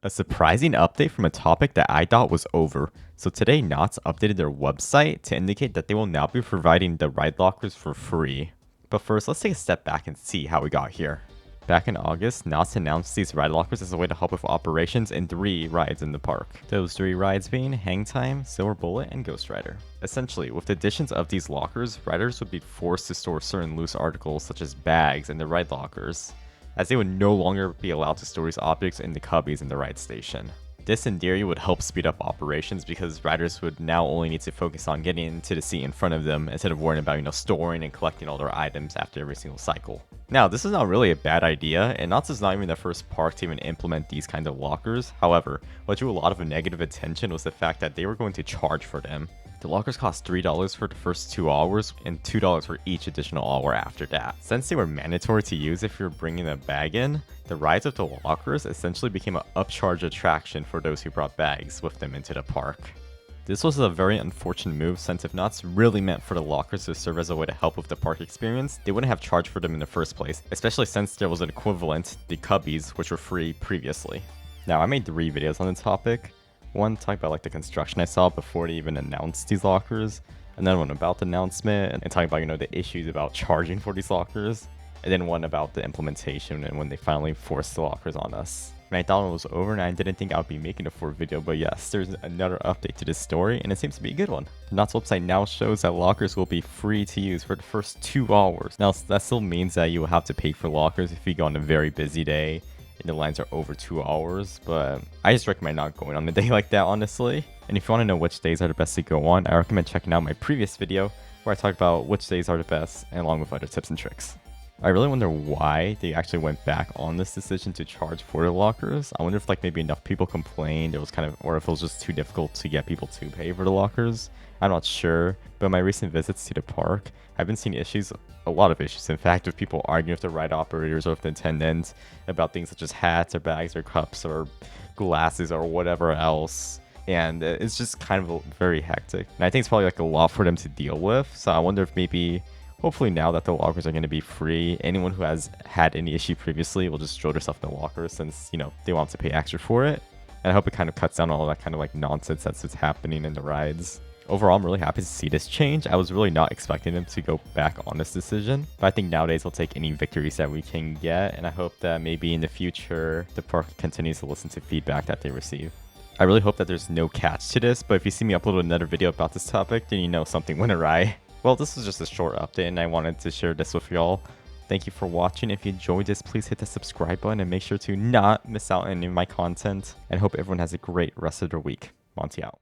A surprising update from a topic that I thought was over. So today, Knott's updated their website to indicate that they will now be providing the ride lockers for free. But first, let's take a step back and see how we got here. Back in August, Knott's announced these ride lockers as a way to help with operations in 3 rides in the park. Those 3 rides being Hang Time, Silver Bullet, and Ghost Rider. Essentially, with the additions of these lockers, riders would be forced to store certain loose articles such as bags in the ride lockers, as they would no longer be allowed to store these objects in the cubbies in the ride station. This in theory would help speed up operations because riders would now only need to focus on getting into the seat in front of them instead of worrying about, storing and collecting all their items after every single cycle. Now, this is not really a bad idea, and Knott's is not even the first park to even implement these kinds of lockers. However, what drew a lot of negative attention was the fact that they were going to charge for them. The lockers cost $3 for the first 2 hours and $2 for each additional hour after that. Since they were mandatory to use if you're bringing a bag in, the rides with the lockers essentially became an upcharge attraction for those who brought bags with them into the park. This was a very unfortunate move since if Knott's really meant for the lockers to serve as a way to help with the park experience, they wouldn't have charged for them in the first place, especially since there was an equivalent, the cubbies, which were free previously. Now, I made 3 videos on the topic. One talked about the construction I saw before they even announced these lockers, another one about the announcement and talking about the issues about charging for these lockers, and then one about the implementation and when they finally forced the lockers on us. And I thought it was over and I didn't think I would be making a 4th video, but yes, there's another update to this story and it seems to be a good one. The Knott's website now shows that lockers will be free to use for the first 2 hours. Now that still means that you will have to pay for lockers if you go on a very busy day and the lines are over 2 hours, but I just recommend not going on a day like that, honestly. And if you want to know which days are the best to go on, I recommend checking out my previous video where I talk about which days are the best and along with other tips and tricks. I really wonder why they actually went back on this decision to charge for the lockers. I wonder if maybe enough people complained, or if it was just too difficult to get people to pay for the lockers. I'm not sure, but in my recent visits to the park, I've been seeing a lot of issues in fact, with people arguing with the ride operators or with the attendants about things such as hats or bags or cups or glasses or whatever else. And it's just kind of very hectic. And I think it's probably a lot for them to deal with. So I wonder if maybe, hopefully now that the lockers are going to be free, anyone who has had any issue previously will just throw themselves in the locker since, they want to pay extra for it. And I hope it kind of cuts down all that kind of nonsense that's happening in the rides. Overall, I'm really happy to see this change. I was really not expecting them to go back on this decision, but I think nowadays we'll take any victories that we can get, and I hope that maybe in the future, the park continues to listen to feedback that they receive. I really hope that there's no catch to this, but if you see me upload another video about this topic, then you know something went awry. Well, this was just a short update, and I wanted to share this with y'all. Thank you for watching. If you enjoyed this, please hit the subscribe button and make sure to not miss out on any of my content, and hope everyone has a great rest of their week. Monty out.